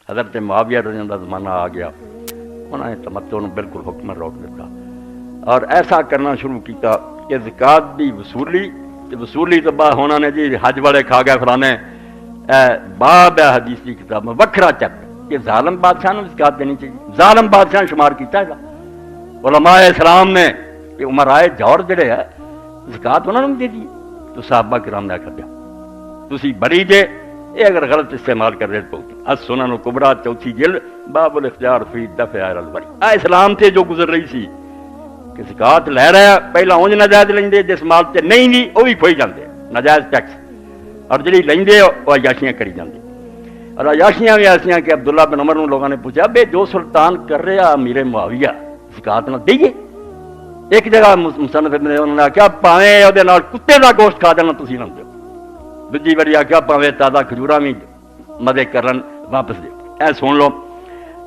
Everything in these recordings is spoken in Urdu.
حضرت معاویہ رضی اللہ کا زمانہ آ گیا، انہوں نے تمتع نو بالکل حکم روک دیتا اور ایسا کرنا شروع کیتا کہ زکات دی وصولی تو بعد ہونا نے جی حج والے کھا گئے فلانے باب ہے حدیث کی کتاب میں وکھرا چک کہ ظالم بادشاہ نے زکات دینی چاہیے، ظالم بادشاہ نے شمار کیتا ہے علماء اسلام نے کہ عمرائے جور جڑے ہے زکات انہوں نے دے دی، تو صحابہ کرام نے آخر دیا تسی بری جے یہ اگر غلط استعمال کر رہے تو السنن الکبریٰ 4 جلد باب الاختیار فی دفع البری اسلام تے جو گزر رہی سی کہ زکات لے رہا پہلا اونج نجائز لیندے جس مال تے نہیں دی وہ بھی کھوئی جاندے نجائز ٹیکس اور جڑی لیندے وہ عیاشیاں کری جاندے اور عیاشیاں بھی ایسیاں کہ عبداللہ بن عمر نے لوگوں نے پوچھا بے جو سلطان کر رہا امیر معاویہ زکات نہ دئیے ایک جگہ مصنف نے انہوں نے آخیا پاویں وہ کتے کا گوشت کھا دینا تھی نہ دو دوجی باری آخیا پاویں تازہ کھجورا بھی مدے کرن واپس دے اے سن لو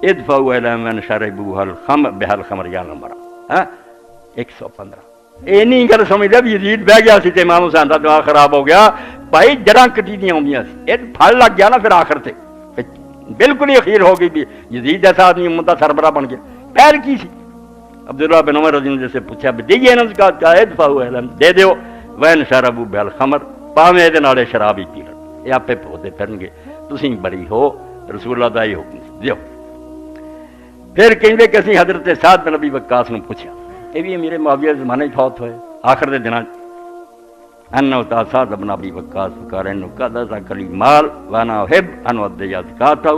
ادفعوا الیہم من شربوا الخمر بالخمر یا نمبر 115 یہ نہیں گل سمجھدا بھی یزید بہ گیا سی تے امام حسین دا دماغ خراب ہو گیا بھائی جڑاں کٹی دیاں ہوندیاں سی یہ پھل لگ گیا نا پھر آخر تے بالکل ہی اخیر ہو گئی بھی یزید جیسا آدمی امت دا سربراہ بن گیا پہل کی سی عبداللہ بن عمر رضی اللہ عنہ سے پوچھا بھی دیئے نا زکات کا ادفعوا الیہم دے دیو وین شربوا بالخمر پاویں دے نالے شراب ہی پی لن یہ آپے پھودے پھرن گے تسی بری ہو رسول اللہ دا ہی حکم دیو پھر کہیں کہ اسی حضرت سعد بن ابی وقاص نے پوچھا یہ بھی میرے معاویہ زمانے فوت ہوئے آخر دے دنوں انہو تا سعد بن ابی وقاص فقال انہو قد کلی مال وانا احب ان ادی زکاتہ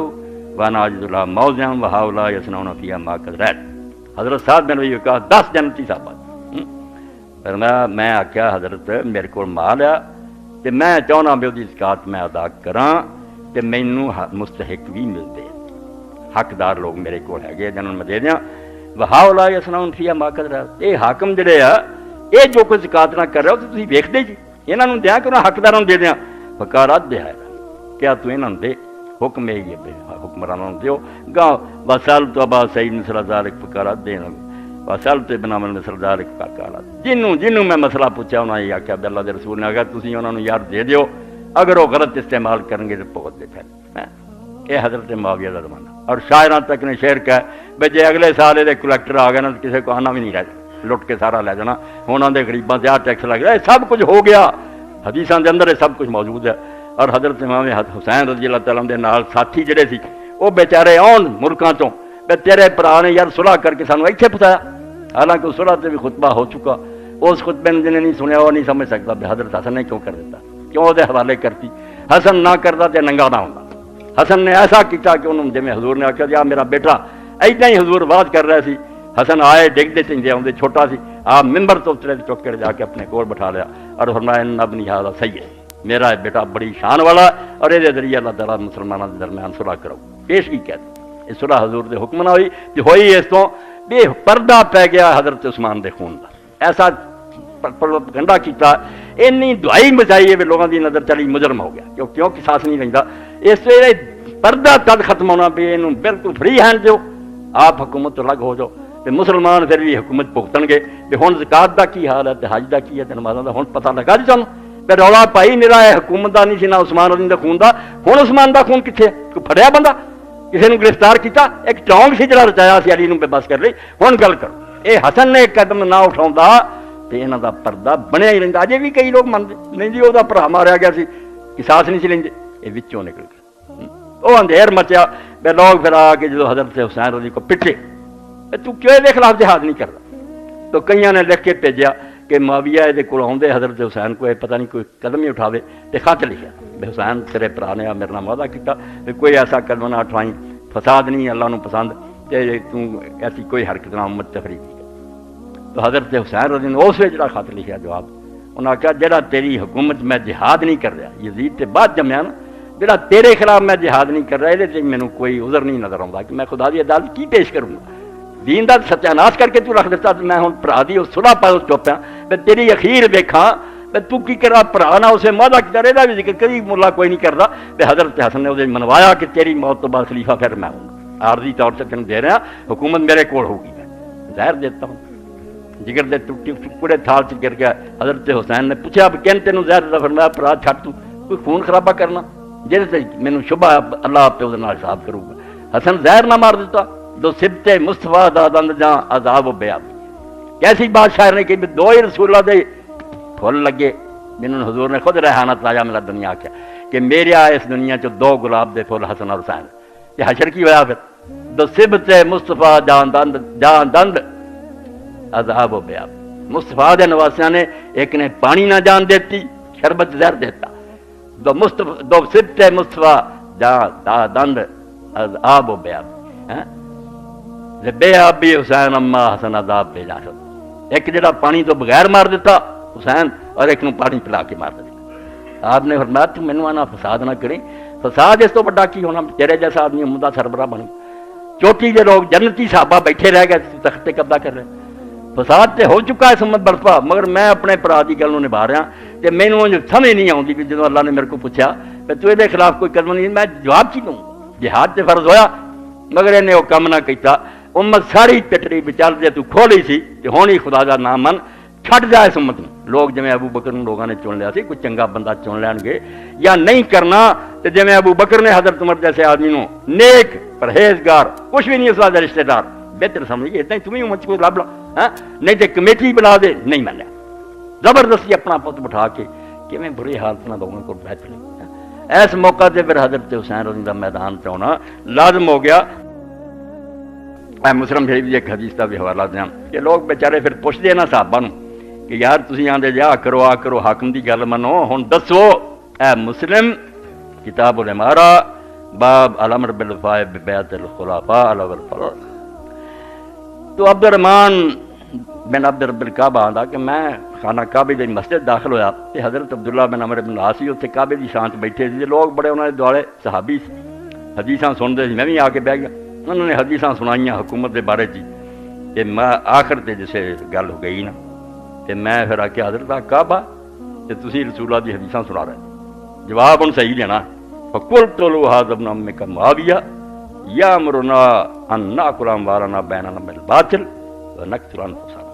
وانا اجد اللہ موضعا وہؤلاء یصنعون فیہا ما قد رأیت حضرت سعد بن ابی وقاص 10 جنتی صحابہ فرمایا میں آخیا حضرت میرے کو مال ہے تے میں چاہنا بھی وہ زکات میں ادا کراں تے مینوں مستحق بھی ملتے حقدار لوگ میرے کو ہے گئے جنہوں میں دے دیاں وہؤلاء یصنعون فیہا ما قد رأیت یہ حاکم جڑے آ یہ جو کوئی زکات نہ کر رہے ہو تو تسی ویکھدے جی انہاں نوں دیاں کہ انہاں حقداراں دے دیاں فقالت دے ہے کیا تو انہاں دے حکم یہ بے حکمرانوں دیو گاؤں وسال تو ابا سعید مثل ذالک فقالت دے وسال تو ابن عمر مثل ذالک فقالت جنوں میں مسئلہ پوچھا انہاں یہ آخیا اللہ دے رسول نے آخیا تسی انہاں نوں یار دے دیو اگر وہ غلط استعمال کریں گے تو بہت دے پھر یہ حضرت معاویہ کا زمانہ اور شاعراں تک نے شعر کہا بھائی جے اگلے سال یہ کلیکٹر آ گئے نا کسی کو آنا بھی نہیں رہتا لٹ کے سارا لے جانا انہوں نے غریباں سے ٹیکس لگ رہا ہے سب کچھ ہو گیا حدیثاں دے اندر یہ سب کچھ موجود ہے اور حضرت امام حسین رضی اللہ تعالیٰ دے نال ساتھی جڑے سی وہ بیچارے آن ملکاں چوں تیرے بھرا نے یار صلح کر کے سانوں ایتھے پہنچایا حالانکہ اس صلح تے بھی خطبہ ہو چکا اس خطبے نے جنہیں نہیں سنیا وہ نہیں سمجھ سکتا بھی حضرت حسن نے کیوں کر دیتا کیوں وہ حوالے کرتی حسن نہ کرتا تے ننگا نہ ہوتا حسن نے ایسا کیتا کہ انہوں جی حضور نے آخیا جی میرا بیٹا ایسا ہی حضور بات کر رہے سی حسن آئے ڈگتے چنجے آتے چھوٹا سی آپ ممبر تو اترے چک کر جا کے اپنے کول بٹھا لیا اور فرمایا ان ابنی ھذا سید میرا بیٹا بڑی شان والا اور یہ ذریعے اللہ تعالیٰ مسلمانوں کے درمیان صلح کرو پیش کی کہتے اس صلح حضور دے حکم نہ ہوئی کہ ہوئی اس تو بے پردہ پی گیا حضرت عثمان دے خون کا ایسا گنڈا کیتا اینی دعائی بچائی ہے لوگوں کی نظر چلی مجرم ہو گیا کیوں قصاص نہیں رہتا اس ویلے پردہ تد ختم ہونا پہ یہ بالکل فری ہینڈ دو آپ حکومت تو الگ ہو جاؤ تو مسلمان پھر بھی حکومت بھگتن گے کہ ہوں زکات کا کی حال ہے حج کا کی ہے نمازوں کا ہوں پتہ لگا جی سانوں پھر رولا پائی نہیں رہا ہے حکومت کا نہیں سی نہ عثمان غنی کا خون کا ہوں عثمان کا خون کتنے کوئی پھڑیا بندہ کسی نے گرفتار کیا ایک چونک سی جڑا رچایا سی علی نوں بے بس کر لی ہوں گل کرو یہ حسن نے ایک قدم نہ اٹھاؤں تو یہاں کا پردہ بنیا ہی رہتا اجے بھی کئی لوگ منتے نہیں جی وہ بھرا ماریا گیا سی قصاص نہیں سی لیندے یہ وچوں نکل گیا وہ اندھیر مچیا بے لوگ پھر آ کے جدو حضرت حسین رضی کو پٹے تو کیوں یہ خلاف جہاد نہیں کرتا تو کئیاں نے لکھ کے بھیجا کہ معاویہ یہ کول آؤندے حضرت حسین کو پتہ نہیں کوئی قدم ہی اٹھاوے تو خط لکھا بے حسین تیرے بھرا نے میرے نام وعدہ کیتا کہ کوئی ایسا قدم نہ اٹھائیں فساد نہیں اللہ نو پسند کہ تو ایسی کوئی حرکت نہ امت تفریق نہیں تو حضرت حسین رضی نے اس ویلے جڑا خط لکھا جواب انہاں کہا جڑا تیری حکومت میں جہاد نہیں کر رہا یزید تے بعد جمیا نا جڑا تیرے خلاف میں جہاد نہیں کر رہا یہ مینوں کوئی عذر نہیں نظر آتا کہ میں خدا دی عدالت کی پیش کروں گا دین دا ستیہ ناش کر کے تو رکھ دیتا میں ہوں بھرا دی صلح پا چپ ہاں میں تیری اخیر ویکھاں میں تو کی کرا بھرا نہ اسے مادہ کی رہا بھی ذکر کبھی ملا کوئی نہیں کرتا کہ حضرت حسن نے اسے منوایا کہ تیری موت تو بعد خلیفہ پھر میں ہوں گا عارضی طور سے تینوں دے رہا حکومت میرے کول ہوگی میں زہر دیتا ہوں جگر دے ٹکڑے تھال سے گر گیا حضرت حسین نے پوچھا اب کن تینوں زہر دیتا فرمایا پرا چھٹ تو کوئی خون خرابہ کرنا جیسے مینوں شبہ اللہ پہ وہ حساب کروں گا حسن زہر نہ مار دیتا دو سبت مصطفیٰ دا دند جاں عذاب و بیاب. کیسی بات شاعر نے کہ دو ہی رسول اللہ دے پھول لگے جنہوں نے حضور نے خود ریحانت لایا میرا دنیا کیا کہ میرے آئے اس دنیا چ دو گلاب دے پھول حسن اور حسین. یہ حشر کی ہوا پھر دو سبت مصطفیٰ جان دند عذاب و بیاب. مصطفیٰ دے نواسیاں نے ایک نے پانی نہ جان دیتی شربت زہر دیتا. دو سبت مصطفیٰ جان دند عذاب و بیاب. بے آبی حسین اما حسن عذاب بے جان. ایک جڑا پانی تو بغیر مار دیتا حسین اور ایک نو پانی پلا کے مار دیتا. آپ نے فرمایا تو مینوں آنا فساد نہ کریں. فساد اس تو بڑا کی ہونا تیرے جیسا آدمی عمدہ سربراہ بنے چوٹی کے لوگ جنتی صحابہ بیٹھے رہ گئے تختے قبضہ کر رہے. فساد تے ہو چکا ہے سمت برپا مگر میں اپنے پرا دی گل نبھا رہا کہ مینوں سمجھ نہیں آتی بھی جدوں اللہ نے میرے کو پوچھا کہ تو یہ خلاف کوئی قدم نہیں میں جواب کی دوں. جہاد تے فرض ہویا مگر انہیں وہ کم نہ کیتا. امت ساری پٹری بچل دے تو کھولی سی کہ ہونی خدا دا نام من چھٹ جائے اس امت میں. لوگ جویں ابو بکر لوگوں نے چن لیا سی کوئی چنگا بندہ چن لین گے یا نہیں کرنا تو جویں ابو بکر نے حضرت عمر جیسے آدمی نو نیک پرہیزگار کچھ بھی نہیں اس کا رشتے دار بہتر سمجھیے اتنا ہی تمہیں امت کو لب لا نہیں تو کمیٹی بنا دے نہیں منیا زبردستی اپنا پت بٹھا کے کیویں بری حالت نہ لوگوں کو بہتر نہیں. اس موقع تے پھر حضرت حسین رضی اللہ میدان چ ہونا لازم ہو گیا. مسلم شریف کی ایک حدیث کا بھی حوالہ دیا کہ لوگ بیچارے پھر پوچھتے نا صحابہ نو کہ یار تسی آندے جا کرو آ کرو حاکم دی گل منو ہن دسو اے مسلم کتاب الامارہ باب الامر بالوفاء ببیعت الخلفاء والفضل. تو عبد الرحمن بن عبد رب الکعبہ آندا کہ میں خانہ کعبے دی مسجد داخل ہویا تے حضرت عبداللہ بن عمر بن العاص اتنے کعبے دی شان بیٹھے سی. لوگ بڑے انہوں نے دوالے صحابی حدیثاں سنتے سی. میں بھی آ کے بہ گیا انہوں نے حدیثاں سنائیاں حکومت دے بارے جی کہ میں آخر تے جسے گل ہو گئی نا کہ میں پھر آ کے حضرت کعبہ تے تسی رسول اللہ دی حدیثاں سنا رہے جواب ان صحیح دینا. فقلت له هذا ابن عمك معاویہ یامرنا ان ناکل اموالنا بیننا بالباطل ونقتل انفسنا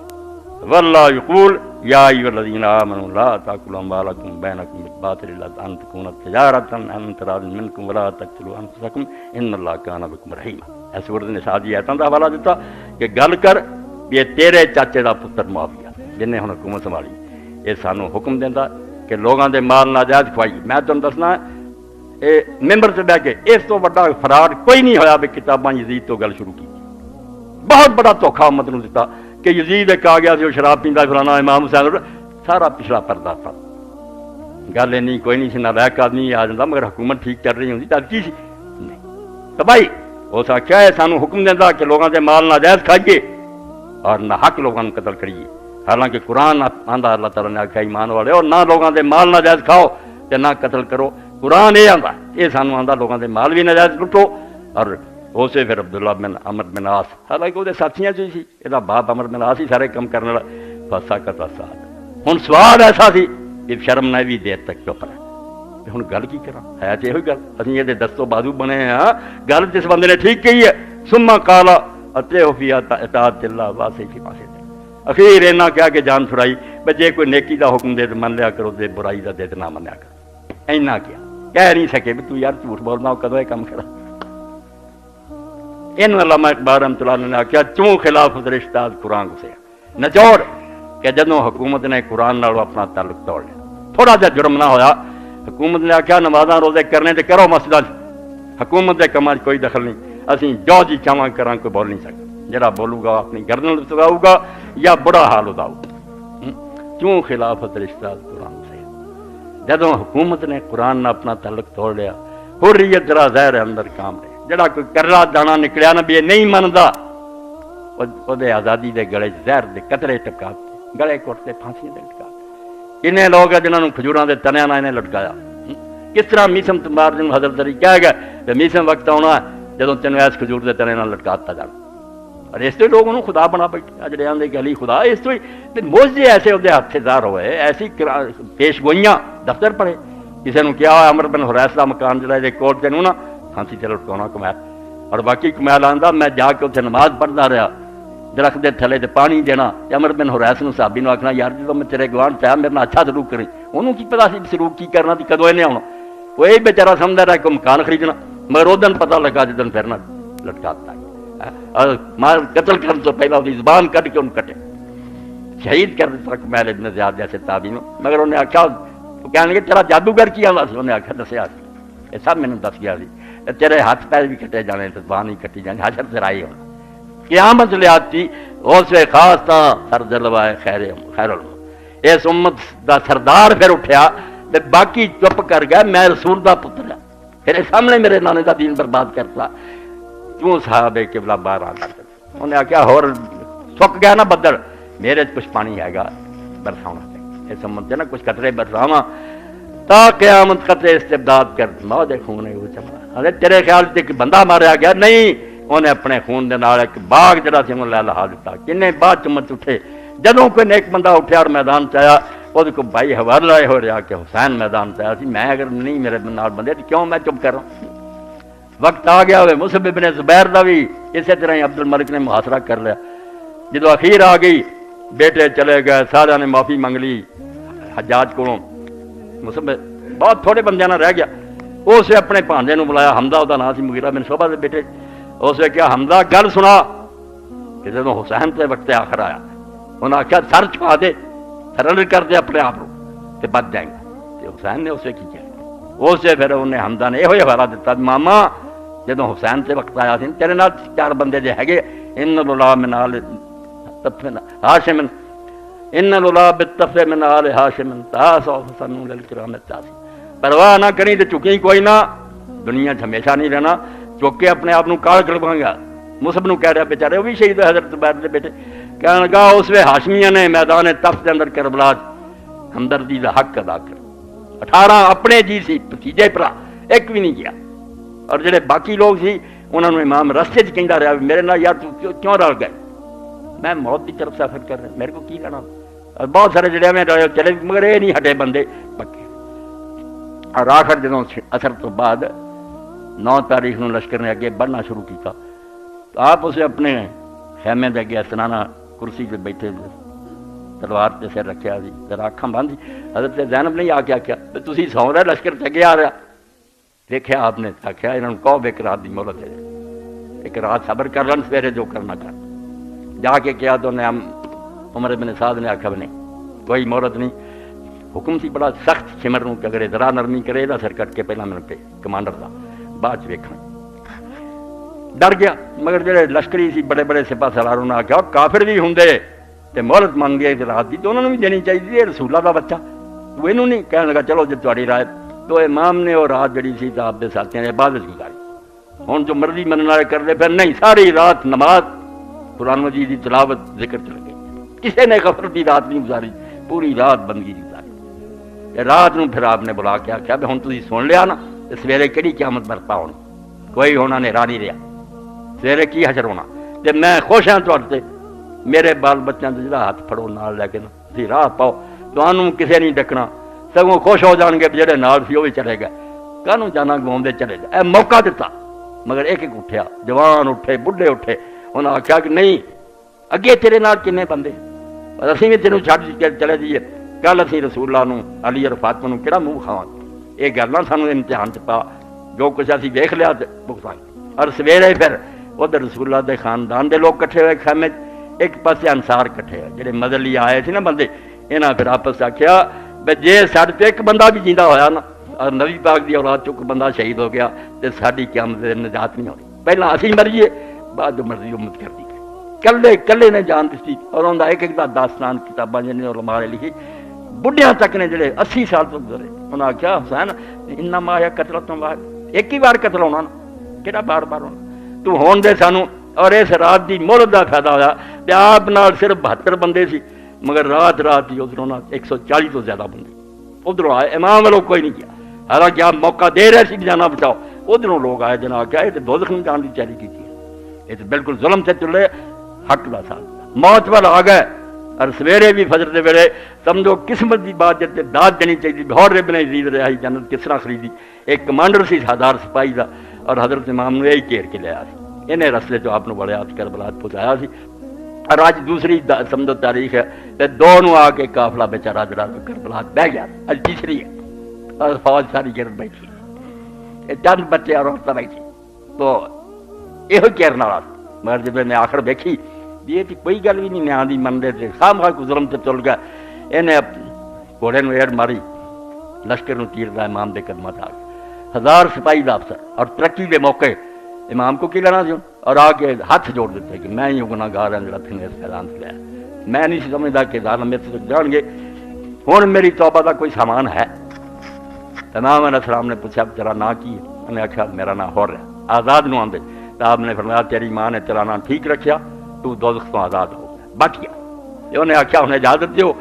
واللہ یقول یا ایھا الذین آمنوا لا تاکلوا اموالکم بینکم بالباطل الا ان تکون تجارۃ عن تراض منکم ولا تقتلوا انفسکم ان اللہ کان بکم رحیما. اس سورۃ النساء دی آیتاں دا حوالہ دیتا کہ گل کر یہ تیرے چاچے دا پتر معاویہ جن نے ہن حکومت سنبھالی یہ سانو حکم دیندا کہ لوگاں دے مال ناجائز کھوائی. میں تمہیں دسنا ممبر سے بہ کے اس تو بڑا فراڈ کوئی نہیں ہویا بھی کتاباں یزید تو گل شروع کی. بہت بڑا دھوکھا امت نو دیتا کہ یزید ایک آ گیا سی وہ شراب پیندا فلانا امام حسین سارا پچھلا پردہ تھا. گل اینی کوئی نہیں سی نالائق آدمی آ جاتا مگر حکومت ٹھیک کر رہی ہوتی تب کی سی نہیں. تو بھائی اس آخیا ہے سانو حکم دینا کہ لوگوں کے مال ناجائز کھائیے اور نہ حق لوگوں کو قتل کریے. حالانکہ قرآن آندا اللہ تعالیٰ نے آخیا ایمان والے اور نہ لوگوں کے مال ناجائز کھاؤ تے نہ قتل کرو. قرآن یہ آندا یہ سانو آندا لوگوں کے مال بھی ناجائز لٹو. اور اسے پھر عبداللہ بن عمر بن عاص حالانکہ وہ ساتھیاں چ سی یہ باپ عمر بن عاص ہی سارے کام کرنے والا فسا کتا ساتھ. ہوں سوال ایسا سی کہ شرم نہ بھی دیر تک چپ رہے ہوں گل کی کرا ہے تو یہ گل اسی یہ دستوں بازو بنے ہاں گل جس بندے نے ٹھیک کہی ہے سما کالا اتے ہو فی اطاعت اللہ واسے کی پاسے اخیر اینا کیا کہ جان چھڑائی بے جے کوئی نیکی دا حکم دے تو من لیا کرو دے برائی دا دے تو نہ منیا کرو. اینا کیا کہہ نہیں سکے بھی تو یار جھوٹ بولنا کدو یہ کام کرا. ان علامہ اقبال رحمۃ اللہ نے آخیا چوں خلاف رشتہ قرآن گسے نچوڑ کہ جدوں حکومت نے قرآن نال اپنا تعلق توڑ لیا تھوڑا جا جرم نہ ہویا حکومت نے آخیا نمازاں روزے کرنے تے کرو مسجداں حکومت کے کاماں کوئی دخل نہیں اسی جو جی چاہواں کراں کوئی بول نہیں سکتا. جڑا بولوں گا اپنی گردن لٹکاؤ گا یا بڑا حال ادا ہوگا. کیوں خلافت رشتہ قرآن سے جدوں حکومت نے قرآن نہ اپنا تعلق توڑ لیا حریت ذرا ظاہر اندر کام رہے جڑا کوئی کرا دانا نکلیا نہ بھی نہیں مندا وہ آزادی دے گلے زہر دے قطرے ٹپکا گلے کوٹتے پھانسی دے لٹکا. کنے لوگ ہیں جنہوں نے کھجوراں دے تنیاں نال انہیں لٹکایا. کس طرح میسم تمار جن حضرت علی کہہ گئے کہ میسم وقت آنا ہے جدوں تینوں ایس کھجور دے تنے نال لٹکاتا جانا. اور اس تو لوگ انہوں خدا بنا بیٹھے جڑے آندے کہ علی خدا اس تو موجے ایسے وہ ہاتھ ظاہر ہوئے ایسی پیش گوئیاں دفتر پڑے کسی نے کیا ہوا عمر بن حریث کا مکان جڑا یہ کوٹ تینوں نا پھانسی تے لٹکاؤنا کمائل اور باقی کمائل آندا میں جا کے اتنے نماز پڑھتا رہا درخت دے تھلے تے پانی دینا عمر بن حریث نے صحابی نے آخنا یار جب میں تیرے گوان چاہیا میرے اچھا سلوک کریں انہوں کی پتا سی سلوک کی کرنا تھی کدو انہیں آنا وہ یہ بیچارہ سمجھا رہا کہ مکان خریدنا مگر وہ دن پتا لگا جدن پھرنا لٹکاتا ہے اور قتل کرنے تو پہلا وہ زبان کٹ کے ان کٹے شہید کر دیتا میل ابن زیاد جیسے تابعین مگر انہیں آخیا کہنے لگے تیرا جادوگر کی آتا سی انہیں آخیا دسیا یہ سب مینوں دس گیا سی تیرے ہاتھ پیر بھی کٹے جانے تو زبان ہی کٹی جانی حشر سے رائی ہونا قیامت لیاتی اس وے خاص تا سر جلوائے خیر علم اس امت دا سردار پھر اٹھیا تے باقی چپ کر گیا میں رسول دا پتر ہاں پھر سامنے میرے نانے دا دین برباد کرتا کیوں صحابہ قبلہ باہر آ کر انہیں آخیا اور سک گیا نا بدل میرے کچھ پانی ہے گا برساؤنا چاہیے اس امت سے نا کچھ قطرے برساواں تا قیامت قطرے استبداد کر موت خون وہ چمڑا ارے تیرے خیال سے ایک بندہ ماریا گیا نہیں انہیں اپنے خون دے نال ایک باغ جڑا سی انہوں لے لہا دیتا کنے بعد چمچ اٹھے جدوں کوئی نیک بندہ اٹھیا اور میدان چایا وہ کو بھائی حوالہ لائے ہو رہا کہ حسین میدان چایا سی میں اگر نہیں میرے نال بندے تو کیوں میں چپ کر رہا ہوں وقت آ گیا ہوئے مصعب بن زبیر دا بھی اسی طرح ہی عبد الملک نے محاصرہ کر لیا جدو اخیر آ گئی بیٹے چلے گئے سارے نے معافی منگ لی حجاج کو مصعب بہت تھوڑے بندے نہ رہ گیا اسے اپنے بھانجے نو بلایا حمزہ وہ نام سی مغیرہ بن شعبہ دے بیٹے اسے کیا حمزہ گل سنا کہ جب حسین سے وقت آخر آیا انہیں آخیا سر چھپا دے سرنڈر کر دے اپنے آپ کو بچ جائیں گے حسین نے اسے کی کیا اسے پھر انہیں حمزہ نے یہ حوالہ دیتا ماما جب حسین سے وقت آیا سی تیرے نال چار بندے جو ہے ان لولا من آل ہاشم ان لولا بالتف من آل ہاشم تاسع حسن للکرام تاسی پرواہ نہ کریں تو چکی کوئی نہ دنیا ہمیشہ نہیں رہنا چک کے اپنے آپ کال کرواں گا مصعب نو کہہ رہا بیچارے وہ بھی شہید حضرت زبیر دے بیٹے کہنے لگا اس وے ہاشمیہ نے میدان تف کے اندر کربلا ہمدردی کا حق ادا کر 18 اپنے جی سی بھتیجے پرا ایک بھی نہیں گیا اور جڑے باقی لوگ سی انہوں نے امام رستے چ کہندا رہا میرے نال یار تو کیوں رل گئے میں موت کی طرف سفر کر رہا میرے کو کی لینا اور بہت سارے جڑے میں چلے مگر یہ نہیں ہٹے بندے پکے اور آخر جدوں اثر تو بعد 9 تاریخ نو لشکر نے اگے بڑھنا شروع کیا تو آپ اسے اپنے خیمے دے اگے سنانا کرسی پہ بیٹھے تلوار تے سر رکھیا سی ذرا اکھاں بند حضرت زینب نے آ کے آخیا تسی سو رہے لشکر تے اگے آ رہا دیکھا آپ نے آخیا انہوں نے کہو ایک رات دی مہلت ہے ایک رات صبر کر لن سویرے جو کرنا کر جا کے کیا تو انہیں عمر بن سعد نے آخیا نہیں کوئی مہلت نہیں حکم سی بڑا سخت سمر نوں کہ اگر ذرا نرمی کرے دا سر کٹ کے پہلا میرے پہ کمانڈر دا بعد چ ویکھنا ڈر گیا مگر جڑے لشکری سی بڑے بڑے سپاہ سالاروں نے آخیا کافر بھی ہوندے تے مہلت منگ گئے رات دی تو انہوں نے بھی دینی چاہیے یہ رسول اللہ دا بچہ وہ انہوں نہیں کہنے لگا چلو جی تہاڈی رائے تو امام نے اور رات جڑی سی آپ دے ساتھیاں نے عبادت گزاری ہوں جو مرضی منن والے کر لے پھر نہیں ساری رات نماز قرآن مجید کی تلاوت ذکر چل گئی کسی نے غفلت کی رات نہیں گزاری پوری رات بندگی گزاری رات نو پھر آپ نے بلا کے آخیا بھی ہوں تھی سن لیا نا سویرے کہڑی قیامت برپا ہونی کوئی ہونا نیرا نہیں رہا سویرے کی حشر ہونا تے میں خوش ہاں تھوڑے میرے بال بچوں سے جا ہاتھ پھڑو نال لے کے نا تھی راہ پاؤ تو کسے نہیں ڈکنا سگوں خوش ہو جان گے جڑے نال سی وہ بھی چلے گئے کہنوں جانا گواؤں چلے گئے اے موقع دیتا مگر ایک ایک اٹھیا جوان اٹھے بڈھے اٹھے انہوں نے آخیا کہ نہیں اگے تیرے نال کنے بندے پر اسی بھی تینوں چھڈ کے چلے جائیے کل اسی رسول اللہ نو علی اور فاطمہ نو کہڑا منہ کھاواں یہ گلاں سانوں امتحان چ پا جو کچھ اسی ویکھ لیا بھگتاں اور سویرے پھر ادھر رسول اللہ دے خاندان دے لوگ کٹھے ہوئے خیمے ایک پاسے انصار کٹھے ہوئے جڑے مدلی آئے سی نا بندے انہاں پھر آپس آخیا بے جے ساڈے تے ایک بندہ بھی جیندا ہویا نا اور نبی پاک دی اولاد چک بندہ شہید ہو گیا تے ساڈی قیامت دے نجات نہیں ہونی پہلا اسی مریے بعد جو مرضی امت کرتی کلے کلے نے جان دتی اور ان کا ایک ایک دا داستان کتاباں جن علماء نے لکھی بڑھیاں تک نے جڑے 80 سال تو گزرے انہوں نے آخیا حسین انما یا قتلۃ واحد ایک ہی بار قتل ہونا نا کہڑا بار بار ہونا تو ہون دے سانوں اور اس رات دی مہلت دا فائدہ ہوا کہ آپ نال صرف 72 بندے سی مگر رات رات ہی ادھروں 140 تو زیادہ بندے ادھروں آئے امام والوں کوئی نہیں کیا حالانکہ آپ موقع دے رہے سی جانا بچاؤ ادھروں لوگ آئے جناب کیا یہ تو دوزخ میں جان کی تیاری کی یہ تو بالکل ظلم سے چلے حق کا ساتھ موت وال آ گئے اور سویرے بھی فجر دے ویلے سمجھو قسمت کی بات جتے داد دینی چاہیے اور رب نے عزیز رہائی جنت کس طرح خریدی ایک کمانڈر سی سادار سپاہی دا اور حضرت امام نے یہی گھیر کے لیا سی انہیں رستے جو آپ بڑے ہاتھ کربلا پہنچایا سی اور آج دوسری سمجھو تاریخ ہے تے دو نو آ کے قافلہ بیچارہ جڑا کربلا بہ گیا اج تیسری ہے اور فوج ساری گرد بیٹھی چند بچے اور عورتیں بیٹھی تو ਇਹੋ ਕਹਿਣ ਵਾਲਾ ਮਗਰ ਜਦੋਂ ਮੈਂ ਆਖਰ ਵੇਖੀ ਵੀ ਇਹ ਤਾਂ ਕੋਈ ਗੱਲ ਵੀ ਨਹੀਂ ਨਿਆਂ ਦੀ ਮੰਨਦੇ ਤੇ ਖਾਮਖਾ ਕੋ ਜ਼ੁਲਮ ਤੇ ਤੁਲ ਗਿਆ, ਇਹਨੇ ਘੋੜੇ ਨੂੰ ਏੜ ਮਾਰੀ, ਲਸ਼ਕਰ ਨੂੰ ਤੀਰ ਦਾ ਇਮਾਮ ਦੇ ਕਦਮਾਂ 'ਚ ਆ ਗਿਆ। 1000 ਸਿਪਾਹੀ ਦਾ ਅਫਸਰ ਔਰ ਤਰੱਕੀ ਦੇ ਮੌਕੇ ਇਮਾਮ کو کی لینا سی اور آ کے ہاتھ جوڑ دیتے کہ میں ہی گناہگار ہوں جڑا تھنے اس اعلان سے لیا، میں نہیں سمجھتا کہ ظالم میرے سے جان گے، ہن میری توبہ کا کوئی سامان ہے؟ امام علیہ السلام نے پوچھا تیرا نام کی ہے؟ انہیں آخیا میرا نام حر ہے، آزاد نو آندے۔ تو آپ نے فرمایا تیری ماں نے تیرا نام ٹھیک رکھیا، تو دوزخ تو آزاد ہو گیا، بچ گیا۔ انہیں آخیا انہیں اجازت دیو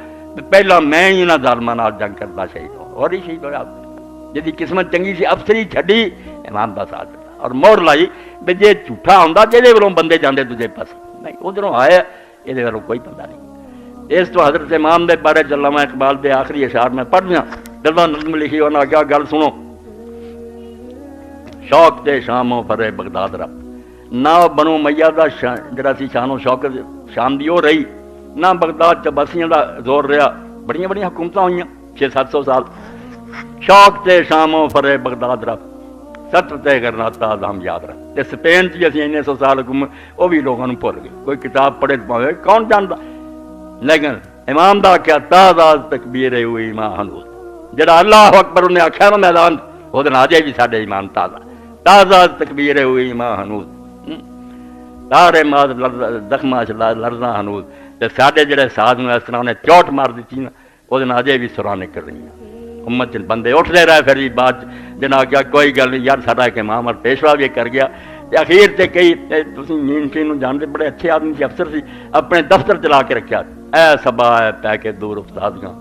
پہلا میں ہی انہاں ظالماں نال جنگ کرتا شہید ہوں، اور ہی شہید ہوا۔ جدی قسمت چنگی سی افسری چھڈی امام دا ساتھ دتا اور موڑ لائی بھی جے جھوٹا ہوندا جہدے ولوں بندے جاندے دوجے پاسے نہیں، ادھروں آیا یہ ولوں کوئی پتہ نہیں۔ اس تو حضرت امام دے بارے علامہ اقبال دے آخری اشعار میں پڑھ دیاں، دلواں نظم لکھی انہاں آخیا گل سنو، شوق تے شاموں فرے بغداد رب، نہ بنو میہ دا جڑا سی شان و شوکت شام دی او رہی، نہ بغداد چ بسیاں دا زور رہا، بڑیاں بڑیاں حکومتاں ہوئیاں 600-700 سال۔ شوق تے شاموں فرے بغداد رب، سٹ تے کرنا تاز ہم یاد رکھ۔ تے سپین چ اسی انیس سو سال حکومت وہ بھی لوگوں نے بھول گئے، کوئی کتاب پڑھے پاوے کون جانتا، لیکن امام دا کیا تازہ تکبیر ہوئی ماں ہنوز، جڑا اللہ اکبر انہیں آخیا نا میدان وہ دن آ جائے بھی ساڈے ایمان تازہ تازہ تکبیر ہوئی ماں ہنوز، تارے ماں زخماں چ لرزاں ہنوز۔ تے ساڈے جڑے ساز نے اس طرح انہیں چوٹ مار دیتی نا وہ دن آ جائے بھی سراں نکل رہی ہیں۔ امت چ بندے اٹھتے رہے، پھر بھی بعد جنا کیا کوئی گل نہیں یار ساڈا کہ امام اور پیشوا بھی کر گیا۔ تے اخیر تے کئی تسی مین شین نوں جانتے بڑے اچھے آدمی سی، افسر سی، اپنے دفتر چلا کے رکھیا، اے صبا اے پہ کے دور افتادیاں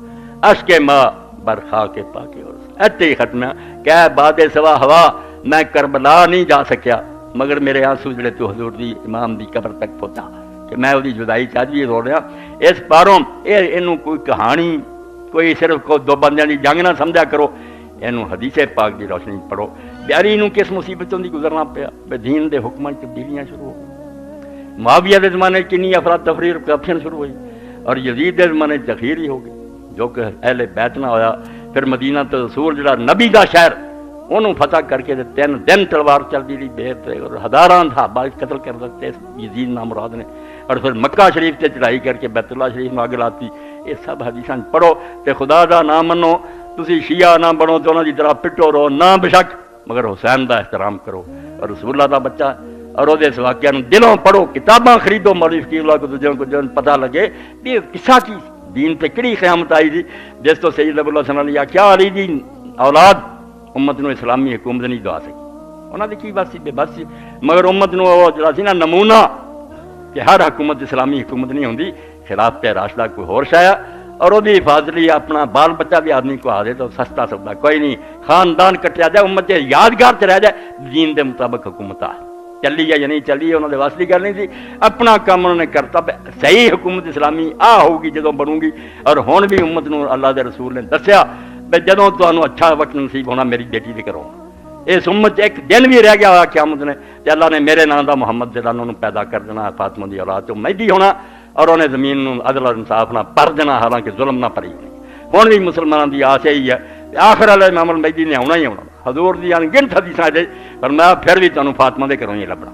اشک ماں برخا کے پا کے اور ایتھے ہی ختم کہ باد سوا ہوا میں کربلا نہیں جا سکیا، مگر میرے آنسو جڑے تو حضور دی امام دی قبر تک پہنچا کہ میں وہی جدائی چ اج بھی رو رہا۔ اس پاروں اینوں کوئی کہانی کوئی صرف کو دو بندیاں دی جنگ نہ سمجھا کرو، اینوں حدیث پاک دی روشنی پڑھو۔ پیاری نوں کس مصیبتوں دی گزرنا پیا، بے دین دے حکماں چ تبدیلیاں شروع ہو گئی، معاویہ دے زمانے کنی افراتفری اور کرپشن شروع ہوئی، اور یزید دے زمانے تخیر ہی ہو گئی، جو کہ اہل بیت نہ ہویا۔ پھر مدینہ تو رسول جڑا نبی دا شہر انہوں فتح کر کے 3 دن تلوار چلتی رہی بے تے، اور ہزاراں صحابہ قتل کر دیتے یزید نام مراد نے، اور پھر مکہ شریف تے چڑھائی کر کے بیت اللہ شریف میں اگ لاتی۔ یہ سب حدیثاں پڑھو تے خدا دا نام منو، تسی شیعہ نہ بنو تو انہاں دی طرح پٹو رہو نہ بشک، مگر حسین دا احترام کرو، اور رسول اللہ دا بچہ اور وہ اس واقعہ دلوں پڑھو، کتاباں خریدو مولوی فقیر اللہ کو دوجوں کو جن پتہ لگے بھی قصہ کی دین تے کڑی قیامت آئی تھی، جس تو سید ابو اللہ صلی اللہ علیہ وسلم کیا علی دی اولاد امت نو اسلامی حکومت نہیں دوا سکی، انہاں دی کی بات سی بے بس سی، مگر امت نو وہ جڑا سی نا نمونہ کہ ہر حکومت اسلامی حکومت نہیں ہوندی، خلاف تے راشدہ کوئی ہور شایا، اور وہ بھی حفاظت لیے اپنا بال بچہ بھی آدمی کو آ دے تو سستا سودا کوئی نہیں، خاندان کٹیا جائے امت سے یادگار چ رہ جائے، دین دے مطابق حکومت آ چلی یا نہیں چلی انہوں نے واسطے گل نہیں تھی، اپنا کام انہوں نے کرتا، صحیح حکومت اسلامی ہوگی جدوں بنوں گی۔ اور ہن بھی امت نو اللہ دے رسول نے دسیا کہ جدوں تانوں اچھا وقت نصیب ہونا میری بیٹی دے کرو، اس امت ایک دن بھی رہ گیا ہوا قیامت نے کہ اللہ نے میرے نام دا محمد دے نام نوں پیدا کر دینا، فاطمہ دی اولاد تو مہدی ہونا، اور انہیں زمین نوں عدل اور انصاف نہ پر دینا، حالانکہ ظلم نہ پری نہیں۔ ہن بھی مسلمانوں دی آس یہی ہے آخر والے امام المہدی نے آنا ہی آنا، حضور دی انگنت حدیثاں دے فرمایا پھر بھی تانوں فاطمہ دے گھروں ہی لبنا،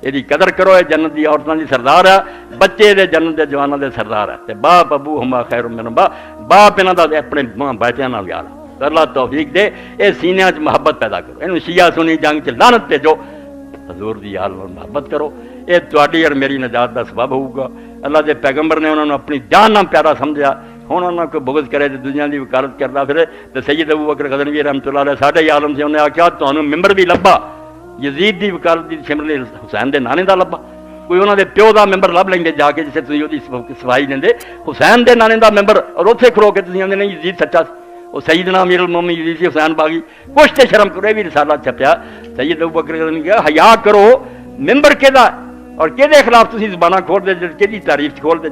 یہ قدر کرو، یہ جنت دی عورتوں دی سردار ہے، بچے دے جنت دے جوانوں دے سردار ہے، تے باپ ابو ہما خیر من باپ انہاں دا اپنے ماں بیٹیاں نال یار، اللہ توفیق دے اے سینیاں چ محبت پیدا کرو، اینوں شیعہ سنی جنگ چ لعنت بھیجو، حضور دی یار نال محبت کرو، یہ تہاڈی اور میری نجات دا سبب ہوگا۔ اللہ دے پیغمبر نے انہوں نے اپنی جان نام پیارا سمجھا، ہن انہاں کوئی بغض کرے تے دنیا دی وکالت کردا پھرے، تے سید ابو بکر غزنوی رحمۃ اللہ علیہ ساڈے عالم سے انہیں آکھیا تانوں ممبر بھی لبا یزید دی وکالت دی سمرنے حسین دے نانے دا لبا، کوئی انہاں دے پیو دا ممبر لب لینگے جا کے جسے تسی اودی صفائی دیندے، حسین دے نانے دا ممبر اور اوتھے کھلو کے تسی آندے نہیں یزید سچا سی، وہ سیدنا امیر المومنین یزید سی حسین باغی، کچھ تے شرم کرو، یہ بھی رسالہ چھپیا، سید ابو بکر غزنوی نے کہا حیا کرو، ممبر کیدا اور کہدے خلاف تسی زباناں کھول دے، کہدی تعریف کھول دے،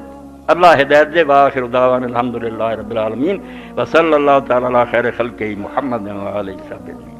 اللہ ہدایت دے، واخر دعوانا الحمدللہ رب العالمین وصلی اللہ تعالی علی خیر خلقہ محمد و علیہ وسلم۔